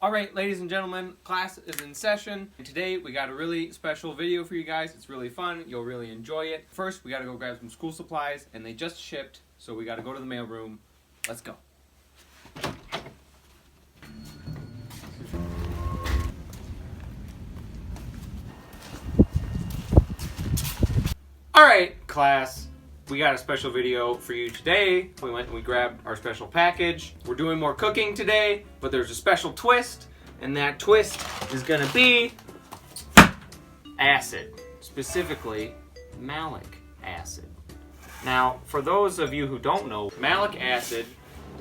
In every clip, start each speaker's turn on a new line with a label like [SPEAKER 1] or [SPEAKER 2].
[SPEAKER 1] Alright, ladies and gentlemen, class is in session. And today we got a really special video for you guys. It's really fun. You'll really enjoy it. First, we gotta go grab some school supplies, and they just shipped, so we gotta go to the mail room. Let's go. Alright, class. We got a special video for you today. We went and we grabbed our special package. We're doing more cooking today, but there's a special twist, and that twist is gonna be acid, specifically malic acid. Now, for those of you who don't know, malic acid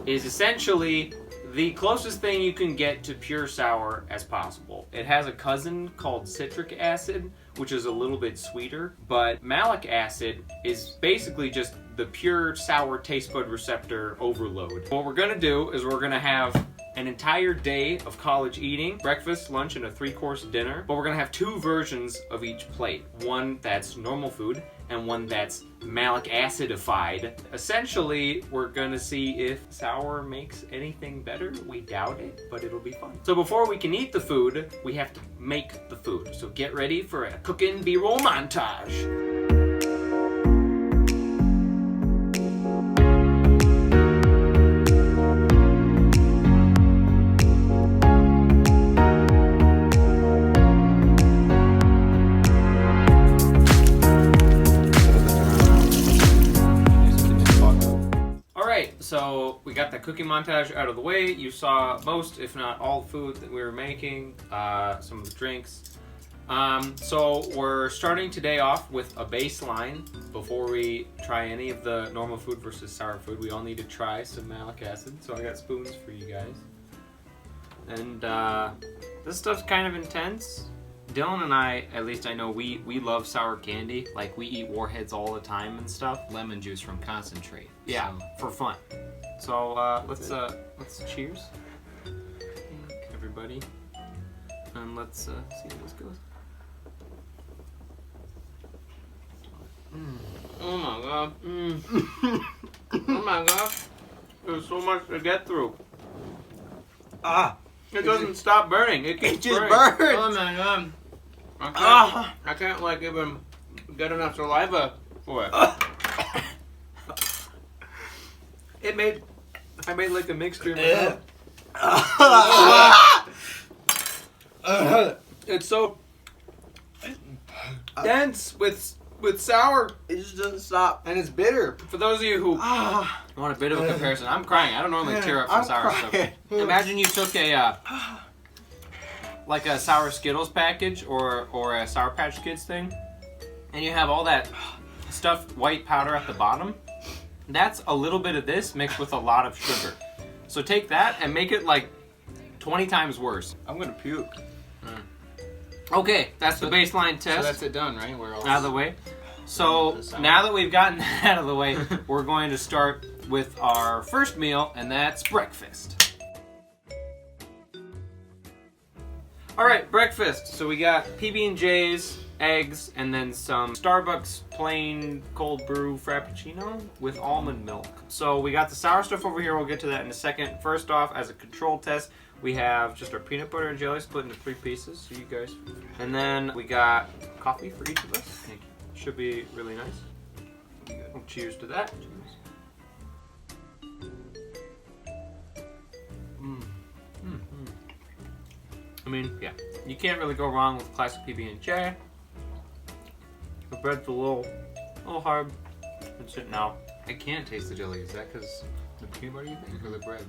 [SPEAKER 1] is essentially the closest thing you can get to pure sour as possible. It has a cousin called citric acid, which is a little bit sweeter, but malic acid is basically just the pure sour taste bud receptor overload. What we're gonna do is we're gonna have an entire day of college eating, breakfast, lunch, and a 3-course dinner, but we're gonna have 2 versions of each plate. One that's normal food, and one that's malic acidified. Essentially, we're gonna see if sour makes anything better. We doubt it, but it'll be fun. So before we can eat the food, we have to make the food. So get ready for a cooking B-roll montage. So we got that cooking montage out of the way. You saw most, if not all, the food that we were making, some of the drinks. So we're starting today off with a baseline. Before we try any of the normal food versus sour food, we all need to try some malic acid. So I got spoons for you guys. And this stuff's kind of intense. Dylan and I, at least I know, we love sour candy. Like, we eat Warheads all the time and stuff.
[SPEAKER 2] Lemon juice from concentrate.
[SPEAKER 1] Yeah, so. For fun. So let's cheers, everybody, and let's see how this goes. Oh my god! Oh my god! There's so much to get through. It doesn't stop burning. It keeps
[SPEAKER 2] just
[SPEAKER 1] burning.
[SPEAKER 2] burns.
[SPEAKER 1] Oh my god! I can't like even get enough saliva for it. I made like a mixture in my mouth. It's so dense with sour.
[SPEAKER 2] It just doesn't stop, and it's bitter.
[SPEAKER 1] For those of you who want a bit of a comparison, I'm crying. I don't normally tear up from sour stuff. Imagine you took a like a sour Skittles package or a Sour Patch Kids thing, and you have all that stuffed white powder at the bottom. That's a little bit of this mixed with a lot of sugar. So take that and make it like 20 times worse.
[SPEAKER 2] I'm gonna puke.
[SPEAKER 1] Okay, that's the baseline test.
[SPEAKER 2] So that's it done, right? We're all
[SPEAKER 1] out of the way. So now that we've gotten that out of the way, we're going to start with our first meal, and that's breakfast. All right, breakfast. So we got PB&J's, eggs, and then some Starbucks plain cold brew frappuccino with almond milk. So we got the sour stuff over here. We'll get to that in a second. First off, as a control test, we have just our peanut butter and jelly split into 3 pieces. So you guys, and then we got coffee for each of us. Thank you. Should be really nice. Well, cheers to that. Cheers. I mean, yeah, you can't really go wrong with classic PB&J. The bread's a little hard. It's it now.
[SPEAKER 2] I can't taste the jelly. Is that because the peanut butter you think, or the bread?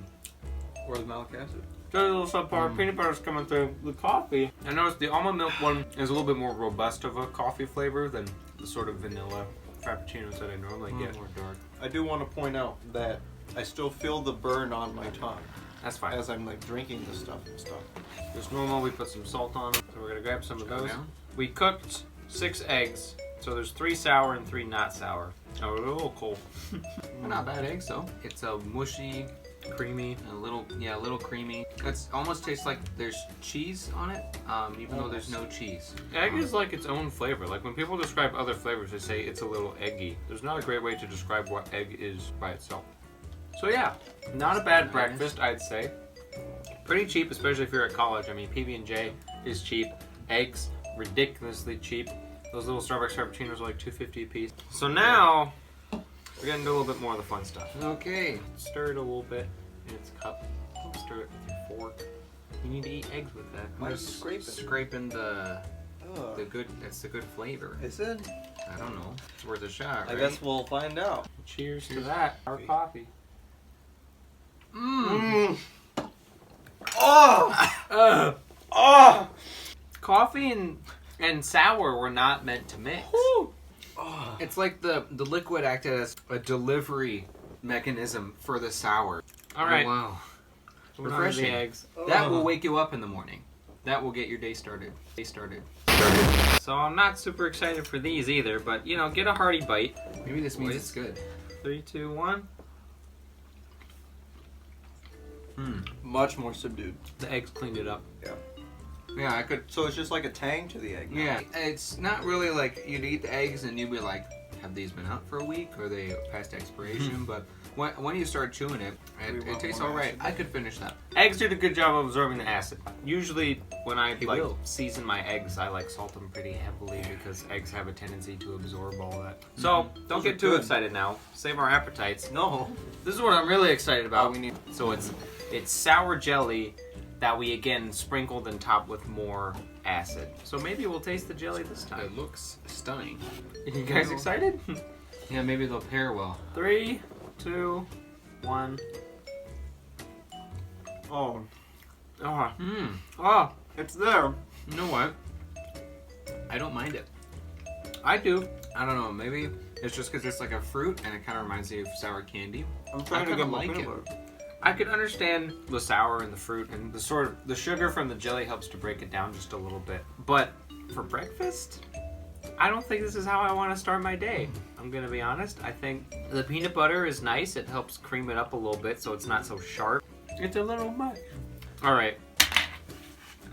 [SPEAKER 2] Or the malic acid?
[SPEAKER 1] There's a little subpar. Peanut butter's coming through. The coffee, I noticed the almond milk one is a little bit more robust of a coffee flavor than the sort of vanilla frappuccinos that I normally get.
[SPEAKER 2] More dark.
[SPEAKER 3] I do want to point out that I still feel the burn on my tongue.
[SPEAKER 1] That's fine.
[SPEAKER 3] As I'm like drinking this stuff and stuff.
[SPEAKER 1] Just normal, we put some salt on them. So we're gonna grab some of those.
[SPEAKER 2] Down.
[SPEAKER 1] We cooked 6 eggs. So there's 3 sour and 3 not sour. Oh, a little cold.
[SPEAKER 2] They're not bad eggs though. It's a mushy, creamy, a little creamy. It almost tastes like there's cheese on it, even though there's no cheese.
[SPEAKER 1] Egg is like its own flavor. Like when people describe other flavors, they say it's a little eggy. There's not a great way to describe what egg is by itself. So yeah, not a bad breakfast, I'd say. Pretty cheap, especially if you're at college. I mean, PB&J is cheap. Eggs, ridiculously cheap. Those little Starbucks Frappuccinos are like $2.50 a piece. So now, we're getting to a little bit more of the fun stuff.
[SPEAKER 2] Okay.
[SPEAKER 1] Stir it a little bit in its cup. Stir it with your fork. You need to eat eggs with that.
[SPEAKER 3] Why are you
[SPEAKER 2] Just
[SPEAKER 3] scraping?
[SPEAKER 2] scraping the
[SPEAKER 3] Ugh.
[SPEAKER 2] good. That's the good flavor.
[SPEAKER 3] Is it?
[SPEAKER 2] I don't know. It's worth a shot.
[SPEAKER 3] I
[SPEAKER 2] Right?
[SPEAKER 3] guess we'll find out.
[SPEAKER 1] Cheers to that. Our coffee.
[SPEAKER 3] Mmm. Oh! Oh!
[SPEAKER 1] Coffee and sour were not meant to mix.
[SPEAKER 3] Oh.
[SPEAKER 2] It's like the liquid acted as a delivery mechanism for the sour.
[SPEAKER 1] All right.
[SPEAKER 2] Oh, wow.
[SPEAKER 1] Refreshing.
[SPEAKER 2] Refreshing.
[SPEAKER 1] Eggs.
[SPEAKER 2] That will wake you up in the morning. That will get your day started.
[SPEAKER 1] So I'm not super excited for these either, but you know, get a hearty bite.
[SPEAKER 2] Maybe this means it's good.
[SPEAKER 1] 3, 2, 1.
[SPEAKER 3] Much more subdued.
[SPEAKER 1] The eggs cleaned it up.
[SPEAKER 2] Yeah, I could.
[SPEAKER 3] So it's just like a tang to the egg. now.
[SPEAKER 2] Yeah, it's not really like you'd eat the eggs and you'd be like, have these been out for a week or are they past expiration? But when you start chewing it,
[SPEAKER 3] We
[SPEAKER 2] it
[SPEAKER 3] want
[SPEAKER 2] tastes
[SPEAKER 3] more
[SPEAKER 2] all right.
[SPEAKER 3] acid.
[SPEAKER 2] I could finish that.
[SPEAKER 1] Eggs did a good job of absorbing the acid. Usually, when I
[SPEAKER 2] He
[SPEAKER 1] like
[SPEAKER 2] will.
[SPEAKER 1] season my eggs, I like salt them pretty heavily because eggs have a tendency to absorb all that. So don't
[SPEAKER 3] Those
[SPEAKER 1] get
[SPEAKER 3] are
[SPEAKER 1] too
[SPEAKER 3] good.
[SPEAKER 1] excited now. Save our appetites.
[SPEAKER 3] No.
[SPEAKER 1] This is what I'm really excited about.
[SPEAKER 3] Oh, we need.
[SPEAKER 1] So it's sour jelly that we again sprinkled and topped with more acid. So maybe we'll taste the jelly this time.
[SPEAKER 2] It looks stunning.
[SPEAKER 1] You guys excited?
[SPEAKER 2] Yeah, maybe they'll pair well.
[SPEAKER 1] 3, 2, 1.
[SPEAKER 3] Oh,
[SPEAKER 1] Oh,
[SPEAKER 2] Mmm.
[SPEAKER 1] oh,
[SPEAKER 3] it's there.
[SPEAKER 2] You know what? I don't mind it.
[SPEAKER 1] I do.
[SPEAKER 2] I don't know. Maybe it's just because it's like a fruit and it kind of reminds me of sour candy.
[SPEAKER 3] I'm trying to
[SPEAKER 2] kinda
[SPEAKER 3] get my
[SPEAKER 2] like
[SPEAKER 3] peanut
[SPEAKER 2] it.
[SPEAKER 3] butter.
[SPEAKER 1] I could understand the sour and the fruit and the sugar from the jelly helps to break it down just a little bit. But for breakfast, I don't think this is how I want to start my day. I'm gonna be honest. I think the peanut butter is nice. It helps cream it up a little bit so it's not so sharp. It's a little much. All right.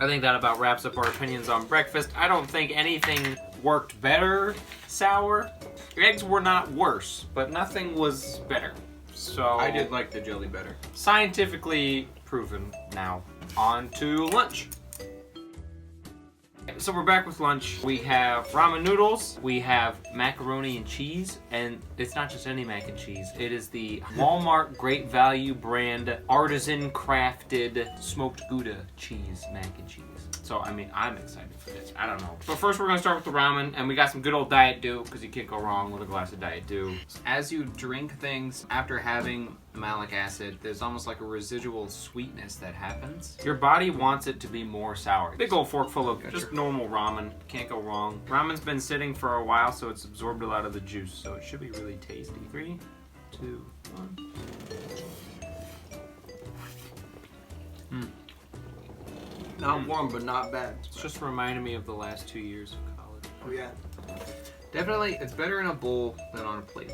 [SPEAKER 1] I think that about wraps up our opinions on breakfast. I don't think anything worked better sour. Eggs were not worse, but nothing was better. So
[SPEAKER 2] I did like the jelly better.
[SPEAKER 1] scientifically proven now. On to lunch. So we're back with lunch. We have ramen noodles, we have macaroni and cheese, and it's not just any mac and cheese. It is the Walmart Great Value brand artisan crafted smoked Gouda cheese mac and cheese. So, I mean, I'm excited for this. I don't know. But first we're gonna start with the ramen, and we got some good old Diet Dew, because you can't go wrong with a glass of Diet Dew.
[SPEAKER 2] As you drink things after having malic acid, there's almost like a residual sweetness that happens.
[SPEAKER 1] Your body wants it to be more sour. Big old fork full of
[SPEAKER 2] Gotcha.
[SPEAKER 1] just normal ramen. Can't go wrong. Ramen's been sitting for a while, so it's absorbed a lot of the juice, so it should be really tasty. 3, 2, 1.
[SPEAKER 3] Not warm, but not bad.
[SPEAKER 1] It's just reminding me of the last 2 years of college.
[SPEAKER 3] Oh yeah.
[SPEAKER 2] Definitely, it's better in a bowl than on a plate.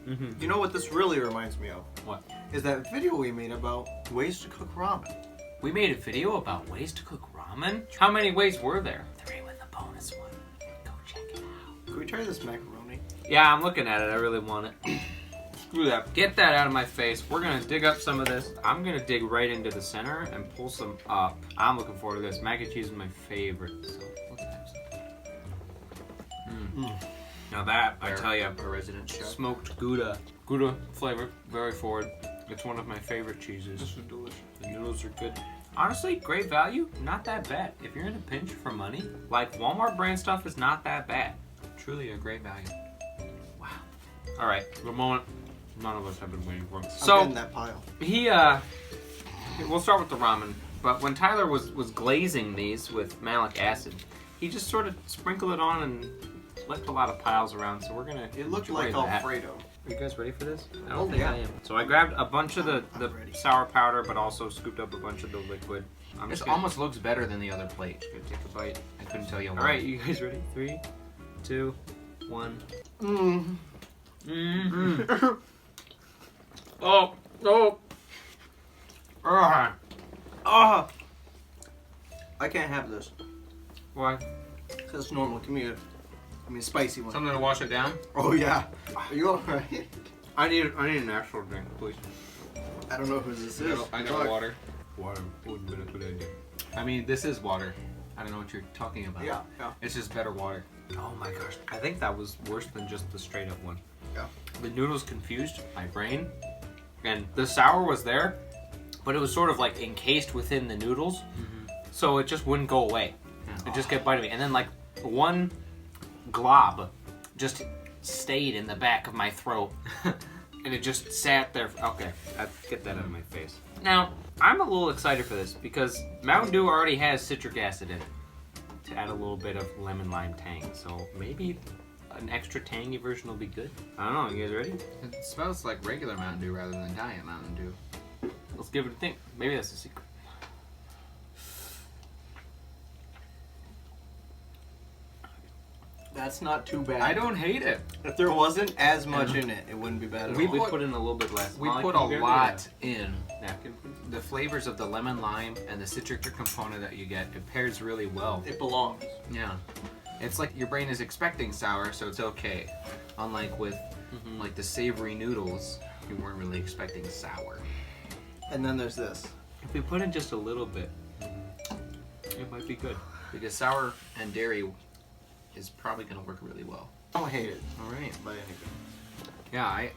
[SPEAKER 1] Mm-hmm.
[SPEAKER 3] You know what this really reminds me of?
[SPEAKER 1] What?
[SPEAKER 3] Is that video we made about ways to cook ramen.
[SPEAKER 1] We made a video about ways to cook ramen. How many ways were there? 3 with the bonus one. Go check it out.
[SPEAKER 3] Can we try this macaroni?
[SPEAKER 1] Yeah, I'm looking at it. I really want it. Screw that. Get that out of my face. We're gonna dig up some of this. I'm gonna dig right into the center and pull some up. I'm looking forward to this. Mac and cheese is my favorite. So let's have some. Now that, I tell you,
[SPEAKER 2] a resident chef.
[SPEAKER 1] smoked Gouda. Gouda flavor, very forward. It's one of my favorite cheeses.
[SPEAKER 3] This is delicious.
[SPEAKER 1] The noodles are good. Honestly, great value, not that bad. If you're in a pinch for money, like Walmart brand stuff is not that bad.
[SPEAKER 2] Truly a great value.
[SPEAKER 1] Wow. All right, the moment none of us have been waiting for.
[SPEAKER 3] I'm
[SPEAKER 1] So
[SPEAKER 3] getting that pile.
[SPEAKER 1] we'll start with the ramen. But when Tyler was glazing these with malic acid, he just sort of sprinkled it on and left a lot of piles around. So we're gonna.
[SPEAKER 3] It looked
[SPEAKER 1] enjoy
[SPEAKER 3] like
[SPEAKER 1] that.
[SPEAKER 3] Alfredo.
[SPEAKER 1] Are you guys ready for this? I
[SPEAKER 3] Oh,
[SPEAKER 1] don't think
[SPEAKER 3] yeah.
[SPEAKER 1] I am. So I grabbed a bunch of the
[SPEAKER 3] I'm ready.
[SPEAKER 1] sour powder, but also scooped up a bunch of the liquid. I'm
[SPEAKER 2] This
[SPEAKER 1] just gonna,
[SPEAKER 2] almost looks better than the other plate.
[SPEAKER 1] gonna take a bite.
[SPEAKER 2] I couldn't tell you why.
[SPEAKER 1] All right, you guys ready? 3, 2, 1.
[SPEAKER 3] Mmm.
[SPEAKER 1] Mm. Oh, oh.
[SPEAKER 3] Ah! I can't have this.
[SPEAKER 1] Why?
[SPEAKER 3] That's normal. Give me a spicy one.
[SPEAKER 2] Something to wash it down?
[SPEAKER 3] Oh yeah. Are you alright?
[SPEAKER 1] I need an actual drink, please.
[SPEAKER 3] I don't know who this is.
[SPEAKER 2] I got water. water would have been a good idea. I mean, this is water. I don't know what you're talking about.
[SPEAKER 3] Yeah.
[SPEAKER 2] It's just better water.
[SPEAKER 1] Oh my gosh. I think that was worse than just the straight up one.
[SPEAKER 3] Yeah.
[SPEAKER 1] The noodles confused my brain. And the sour was there, but it was sort of like encased within the noodles. So it just wouldn't go away. It just kept biting me. And then like one glob just stayed in the back of my throat. And it just sat there. Okay, get that out of my face. Now, I'm a little excited for this because Mountain Dew already has citric acid in it to add a little bit of lemon lime tang. So maybe an extra tangy version will be good. I don't know. You guys ready?
[SPEAKER 2] It smells like regular Mountain Dew rather than Diet Mountain Dew.
[SPEAKER 1] Let's give it a think. Maybe that's the secret.
[SPEAKER 3] That's not too bad.
[SPEAKER 2] I don't hate it.
[SPEAKER 3] If there wasn't as much in it, it wouldn't be bad at
[SPEAKER 1] We
[SPEAKER 3] all.
[SPEAKER 1] put in a little bit less.
[SPEAKER 2] We
[SPEAKER 1] Molly,
[SPEAKER 2] put
[SPEAKER 1] can
[SPEAKER 2] a
[SPEAKER 1] you grab me
[SPEAKER 2] lot in.
[SPEAKER 1] napkin, please?
[SPEAKER 2] The flavors of the lemon lime and the citric component that you get, it pairs really well.
[SPEAKER 3] It belongs.
[SPEAKER 2] Yeah. It's like your brain is expecting sour, so it's okay. Unlike with like the savory noodles, you weren't really expecting sour.
[SPEAKER 3] And then there's this.
[SPEAKER 1] If we put in just a little bit, it might be good.
[SPEAKER 2] Because sour and dairy is probably going to work really well.
[SPEAKER 3] I don't hate it
[SPEAKER 2] All right.
[SPEAKER 3] by anything.
[SPEAKER 2] Yeah, I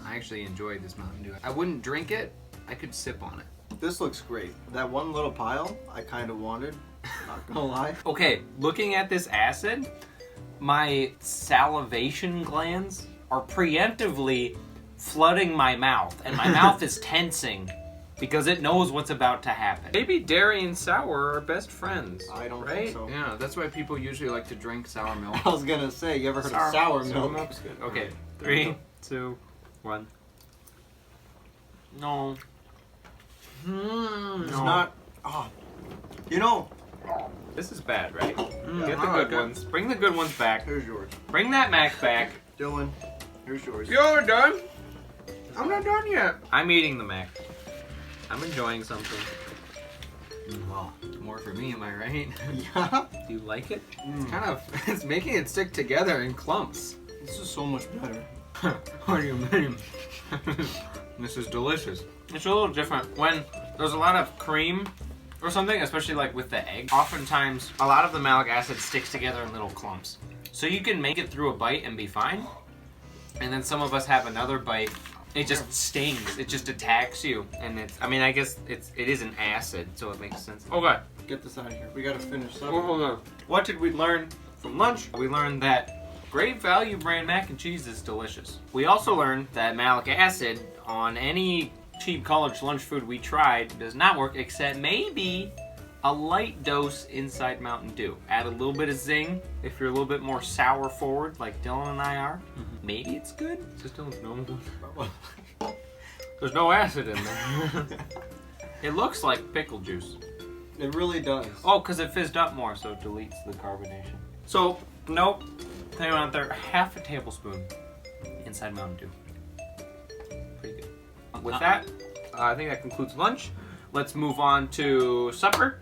[SPEAKER 2] actually enjoyed this Mountain Dew. I wouldn't drink it. I could sip on it.
[SPEAKER 3] This looks great. That one little pile, I kind of wanted. Not gonna lie.
[SPEAKER 1] Okay, looking at this acid, my salivation glands are preemptively flooding my mouth, and my mouth is tensing because it knows what's about to happen. Maybe dairy and sour are best friends.
[SPEAKER 3] I don't
[SPEAKER 1] right?
[SPEAKER 3] think so.
[SPEAKER 2] Yeah, that's why people usually like to drink sour milk.
[SPEAKER 3] I was gonna say, you ever heard of sour milk?
[SPEAKER 1] milk's good. Okay, 3, 2, 1. No.
[SPEAKER 3] It's not. Oh, you know.
[SPEAKER 1] This is bad, right?
[SPEAKER 2] Mm,
[SPEAKER 1] Get the
[SPEAKER 2] I
[SPEAKER 1] good
[SPEAKER 2] like it.
[SPEAKER 1] ones. Bring the good ones back.
[SPEAKER 3] Here's yours,
[SPEAKER 1] Bring that Mac back.
[SPEAKER 3] Dylan. Here's yours.
[SPEAKER 2] You're done? I'm not done yet.
[SPEAKER 1] I'm eating the Mac. I'm enjoying something.
[SPEAKER 2] Well, more for me, am I right?
[SPEAKER 3] Yeah.
[SPEAKER 1] Do you like it?
[SPEAKER 2] Kind of, it's making it stick together in clumps.
[SPEAKER 3] This is so much better.
[SPEAKER 2] What do you mean? This is delicious.
[SPEAKER 1] It's a little different. When there's a lot of cream or something, especially like with the egg, oftentimes a lot of the malic acid sticks together in little clumps. So you can make it through a bite and be fine. And then some of us have another bite. It just stings. It just attacks you. And it's, I mean, I guess it is an acid, so it makes sense. Okay.
[SPEAKER 3] Get this out of here. We gotta finish supper.
[SPEAKER 1] Hold on. What did we learn from lunch? We learned that Great Value brand mac and cheese is delicious. We also learned that malic acid on any cheap college lunch food we tried does not work, except maybe a light dose inside Mountain Dew. Add a little bit of zing if you're a little bit more sour forward like Dylan and I are. Maybe it's good. It's just Dylan's normal one. There's no acid in there. It looks like pickle juice.
[SPEAKER 3] It really does.
[SPEAKER 1] Oh, because it fizzed up more, so it deletes the carbonation. So, nope. They went out there half a tablespoon inside Mountain Dew. Pretty good. With that, I think that concludes lunch. Let's move on to supper.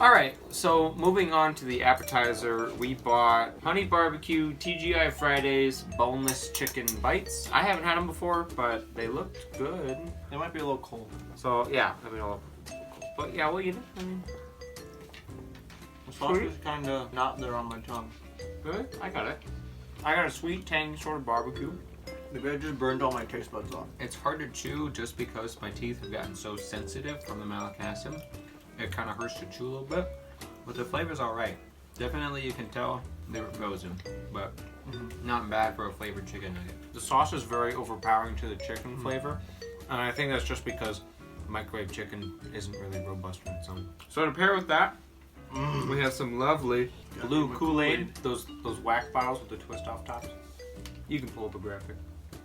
[SPEAKER 1] Alright, so moving on to the appetizer, we bought honey barbecue TGI Fridays boneless chicken bites. I haven't had them before, but they looked good.
[SPEAKER 3] They might be a little cold.
[SPEAKER 1] So, yeah, I mean, but yeah, well, you know, I mean,
[SPEAKER 3] The sauce is kind of not there on my tongue.
[SPEAKER 1] really? I got it. I got a sweet, tangy sort of barbecue.
[SPEAKER 3] Maybe I just burned all my taste buds off.
[SPEAKER 2] It's hard to chew just because my teeth have gotten so sensitive from the malic acid. It kind of hurts to chew a little bit, but the flavor's all right. Definitely you can tell they were frozen, but not bad for a flavored chicken nugget.
[SPEAKER 1] The sauce is very overpowering to the chicken flavor, and I think that's just because microwave chicken isn't really robust on its own. So to pair with that, we have some lovely blue Kool-Aid, those whack bottles with the twist off tops. You can pull up a graphic.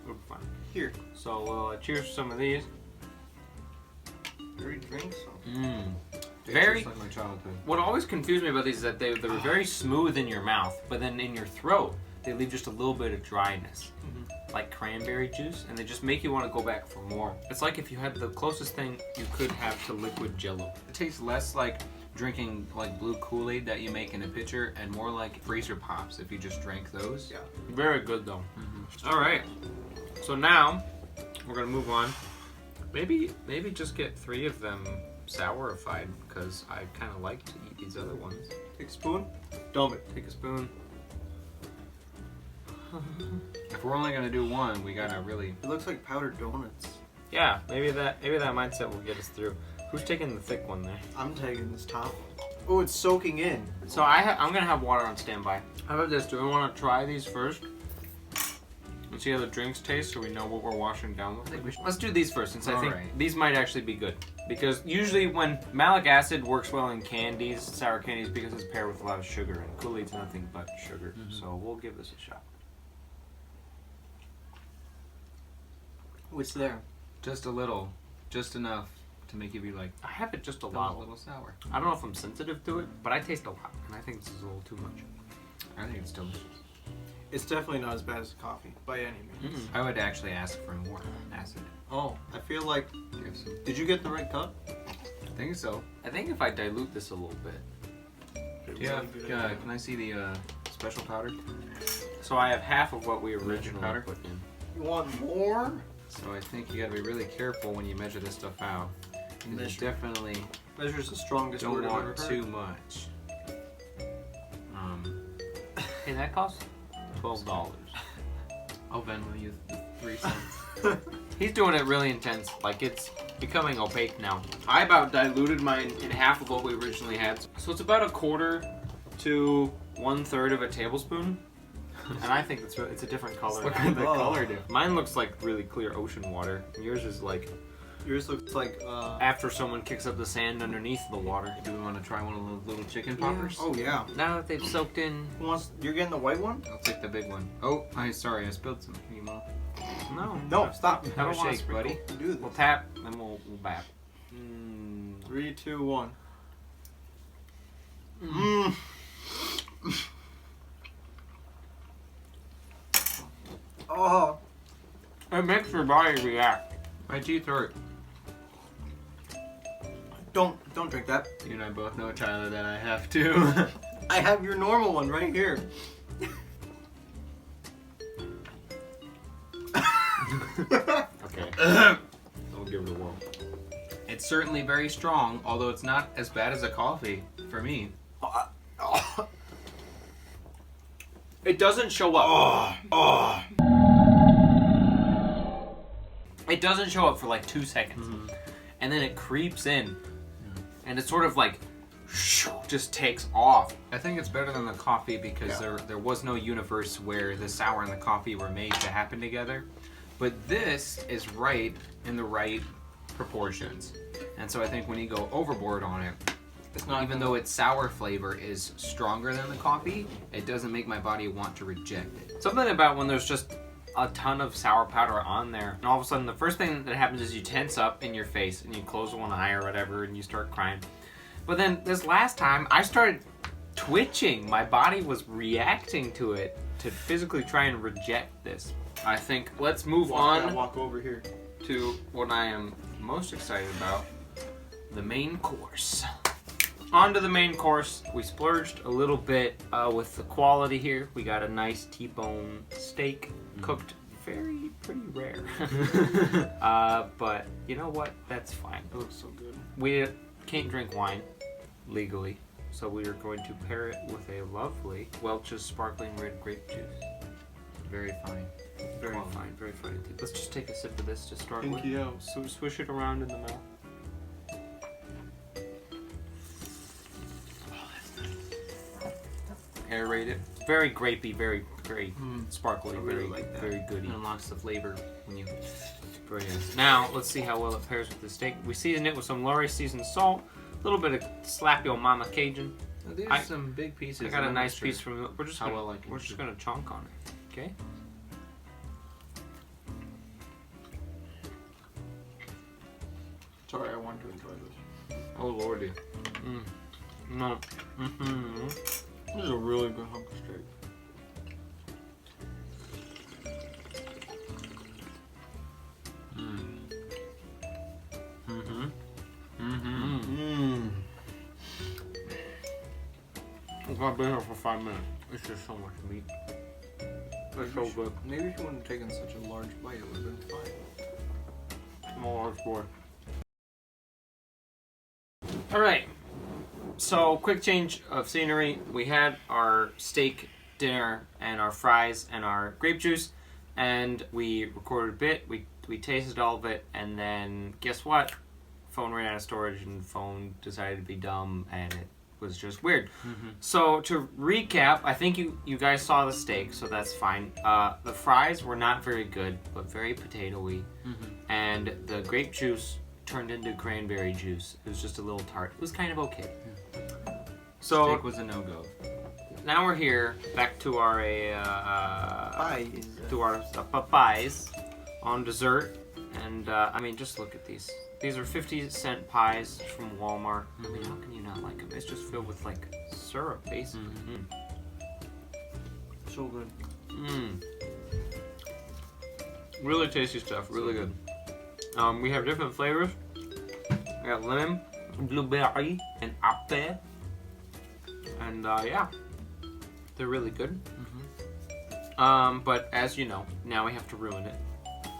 [SPEAKER 1] It'll be fine.
[SPEAKER 3] Here.
[SPEAKER 1] So we'll cheers to some of these.
[SPEAKER 3] Three drinks.
[SPEAKER 1] Very.
[SPEAKER 2] Tastes like my childhood.
[SPEAKER 1] What always confused me about these is that they were very smooth in your mouth, but then in your throat, they leave just a little bit of dryness. Like cranberry juice, and they just make you want to go back for more. It's like if you had the closest thing you could have to liquid Jello.
[SPEAKER 2] It tastes less like drinking like blue Kool-Aid that you make in a pitcher and more like freezer pops if you just drank those.
[SPEAKER 3] Yeah.
[SPEAKER 1] Very good though. All right, so now we're gonna move on.
[SPEAKER 2] Maybe just get 3 of them sourified, because I kind of like to eat these other ones.
[SPEAKER 3] Take a spoon. Dump it.
[SPEAKER 2] Take a spoon. If we're only gonna do one, we gotta really.
[SPEAKER 3] It looks like powdered donuts.
[SPEAKER 1] Yeah, maybe that mindset will get us through. Who's taking the thick one there?
[SPEAKER 3] I'm taking this top. Oh, it's soaking in.
[SPEAKER 1] So I'm gonna have water on standby. How about this? Do we want to try these first? Let's see how the drinks taste, so we know what we're washing down with. Let's do these first, since I think these might actually be good. Because usually when malic acid works well in candies, sour candies, because it's paired with a lot of sugar, and Kool-Aid's nothing but sugar. So we'll give this a shot.
[SPEAKER 3] What's there?
[SPEAKER 2] Just a little, just enough to make you be like,
[SPEAKER 1] I have it just a
[SPEAKER 2] a
[SPEAKER 1] lot.
[SPEAKER 2] little sour.
[SPEAKER 1] I don't know if I'm sensitive to it, but I taste a lot, and I think this is a little too much.
[SPEAKER 2] I think it's delicious.
[SPEAKER 3] It's definitely not as bad as coffee, by any means.
[SPEAKER 2] I would actually ask for more acid.
[SPEAKER 3] Oh, I feel like...
[SPEAKER 2] Do you have some?
[SPEAKER 3] Did you get the right cup?
[SPEAKER 2] I think so.
[SPEAKER 1] I think if I dilute this a little bit.
[SPEAKER 2] Yeah. Can I see the special powder?
[SPEAKER 1] So I have half of what we originally
[SPEAKER 2] powder?
[SPEAKER 1] put in.
[SPEAKER 3] You want more?
[SPEAKER 2] So I think you gotta be really careful when you measure this stuff out. You definitely
[SPEAKER 3] Measure's the strongest
[SPEAKER 2] don't
[SPEAKER 3] word I've ever
[SPEAKER 2] want
[SPEAKER 3] heard.
[SPEAKER 2] too much.
[SPEAKER 1] Hey, that costs $12.
[SPEAKER 2] I'll Venmo you 3 cents.
[SPEAKER 1] He's doing it really intense, like it's becoming opaque now. I about diluted mine in half of what we originally had. So it's about 1/4 to 1/3 of a tablespoon. And I think it's a different color.
[SPEAKER 2] Look at the color do.
[SPEAKER 1] Mine looks like really clear ocean water. Yours is like
[SPEAKER 3] Yours looks like...
[SPEAKER 1] after someone kicks up the sand underneath the water.
[SPEAKER 2] Do we want to try one of those little chicken poppers?
[SPEAKER 3] Oh, yeah.
[SPEAKER 1] Now that they've soaked in...
[SPEAKER 3] You're getting the white one?
[SPEAKER 2] I'll take the big one. Oh, sorry, I spilled some. Can you mom?
[SPEAKER 3] No, stop.
[SPEAKER 1] Have
[SPEAKER 2] Have
[SPEAKER 1] a
[SPEAKER 2] a
[SPEAKER 1] shake,
[SPEAKER 2] shake,
[SPEAKER 1] buddy.
[SPEAKER 2] buddy.
[SPEAKER 3] Do this.
[SPEAKER 1] We'll tap, then we'll bap.
[SPEAKER 3] 3, 2, 1. Mmm. Oh.
[SPEAKER 1] It makes your body react.
[SPEAKER 2] My teeth hurt.
[SPEAKER 3] Don't drink that.
[SPEAKER 2] You and I both know, Tyler, that I have to.
[SPEAKER 3] I have your normal one right here.
[SPEAKER 1] Okay. I'll give it a whirl.
[SPEAKER 2] It's certainly very strong, although it's not as bad as a coffee for me.
[SPEAKER 1] It doesn't show up. It doesn't show up for like 2 seconds. And then it creeps in. And it's sort of like just takes off.
[SPEAKER 2] I think it's better than the coffee because there was no universe where the sour and the coffee were made to happen together. But this is right in the right proportions. And so I think when you go overboard on it,
[SPEAKER 3] It's not
[SPEAKER 2] even though its sour flavor is stronger than the coffee, it doesn't make my body want to reject it.
[SPEAKER 1] Something about when there's just a ton of sour powder on there, and all of a sudden the first thing that happens is you tense up in your face and you close one eye or whatever and you start crying. But then this last time I started twitching. My body was reacting to it to physically try and reject this. I think let's move on
[SPEAKER 3] Walk over here.
[SPEAKER 1] to what I am most excited about, the main course. On to the main course. We splurged a little bit with the quality here. We got a nice T-bone steak, cooked pretty rare. But you know what? That's fine.
[SPEAKER 3] It looks so good.
[SPEAKER 1] We can't drink wine legally, so we are going to pair it with a lovely Welch's sparkling red grape juice.
[SPEAKER 2] Very fine.
[SPEAKER 1] Very fine, very fine indeed. Let's just take a sip of this to start with.
[SPEAKER 3] Pinky out.
[SPEAKER 1] So swish it around in the mouth. Aerate it. Very grapey, very sparkly,
[SPEAKER 3] I really
[SPEAKER 1] very
[SPEAKER 3] like that.
[SPEAKER 1] very goody.
[SPEAKER 2] It unlocks the flavor when you.
[SPEAKER 1] Very nice. Now let's see how well it pairs with the steak. We season it with some Lorry seasoned salt, a little bit of slap your mama Cajun.
[SPEAKER 2] There's
[SPEAKER 1] I-
[SPEAKER 2] some big pieces.
[SPEAKER 1] I got a
[SPEAKER 2] I'm
[SPEAKER 1] nice
[SPEAKER 2] not sure
[SPEAKER 1] piece from. We're just
[SPEAKER 2] how
[SPEAKER 1] gonna,
[SPEAKER 2] well I can
[SPEAKER 1] we're just
[SPEAKER 2] do.
[SPEAKER 1] gonna chunk on it. Okay.
[SPEAKER 3] Sorry, I wanted to enjoy this.
[SPEAKER 2] Oh lordy.
[SPEAKER 1] No.
[SPEAKER 3] This is a really good hunk of steak. Mmm.
[SPEAKER 1] I've been here for 5 minutes. It's just so much meat. It's so good.
[SPEAKER 3] Maybe if you wouldn't have taken such a large bite, it would have been fine.
[SPEAKER 1] More for. All right. So, quick change of scenery. We had our steak dinner and our fries and our grape juice, and we recorded a bit. We tasted all of it, and then guess what? Phone ran out of storage, and phone decided to be dumb, and it was just weird. So to recap, I think you guys saw the steak, so that's fine. The fries were not very good, but very potato-y, and the grape juice turned into cranberry juice. It was just a little tart. It was kind of okay. So
[SPEAKER 2] Steak was a no-go.
[SPEAKER 1] now we're here, back to our pies on dessert, and I mean, just look at these. These are 50-cent pies from Walmart. I mean, how can you not like them? It's just filled with like syrup, basically.
[SPEAKER 3] So good.
[SPEAKER 1] Really tasty stuff. Really good. We have different flavors. We got lemon, blueberry, and apple. And yeah, they're really good. But as you know, now we have to ruin it.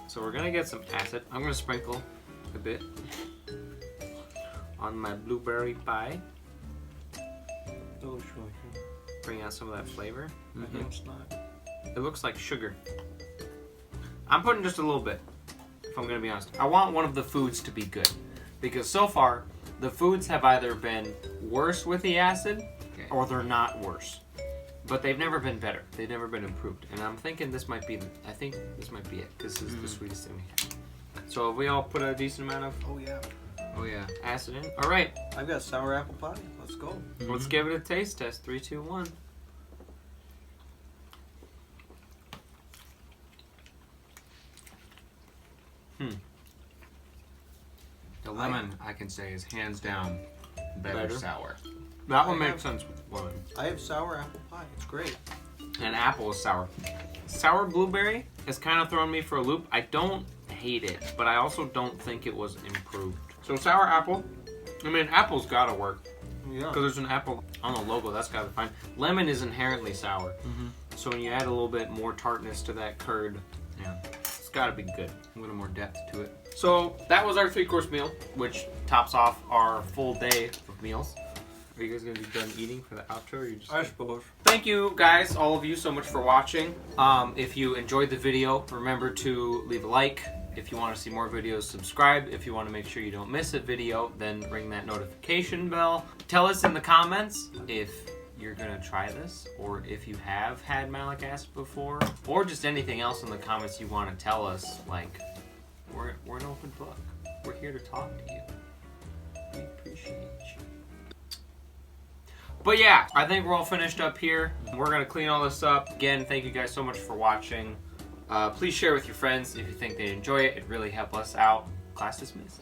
[SPEAKER 1] So we're gonna get some acid. I'm gonna sprinkle a bit on my blueberry pie. Bring out some of that flavor. It looks like sugar. I'm putting just a little bit, if I'm gonna be honest. I want one of the foods to be good, because so far the foods have either been worse with the acid or they're not worse. But they've never been better. They've never been improved. And I'm thinking this might be it, because this is the sweetest thing we have. So have we all put a decent amount of
[SPEAKER 3] Oh yeah.
[SPEAKER 1] acid in? All right,
[SPEAKER 3] I've got sour apple pie. Let's go.
[SPEAKER 1] let's give it a taste test. 3, 2, 1.
[SPEAKER 2] The lemon, I can say, is hands down better sour.
[SPEAKER 1] That one makes sense with lemon.
[SPEAKER 3] I have sour apple pie. It's great.
[SPEAKER 1] And apple is sour. Sour blueberry has kind of thrown me for a loop. I don't hate it, but I also don't think it was improved. So sour apple, I mean, apple's gotta work.
[SPEAKER 3] Yeah.
[SPEAKER 1] Because there's an apple on the logo, that's gotta be fine. Lemon is inherently sour. So when you add a little bit more tartness to that curd, it's gotta be good.
[SPEAKER 2] A little more depth to it.
[SPEAKER 1] So that was our 3-course meal, which tops off our full day of meals. Are you guys gonna be done eating for the outro, or you just?
[SPEAKER 3] I suppose.
[SPEAKER 1] Thank you guys, all of you, so much for watching. If you enjoyed the video, remember to leave a like. If you want to see more videos, subscribe. If you want to make sure you don't miss a video, then ring that notification bell. Tell us in the comments if you're gonna try this, or if you have had malic acid before, or just anything else in the comments you want to tell us. Like, we're an open book. We're here to talk to you. We appreciate you. But yeah, I think we're all finished up here. We're gonna clean all this up. Again, thank you guys so much for watching. Please share with your friends if you think they'd enjoy it. It really helps us out. Class dismissed.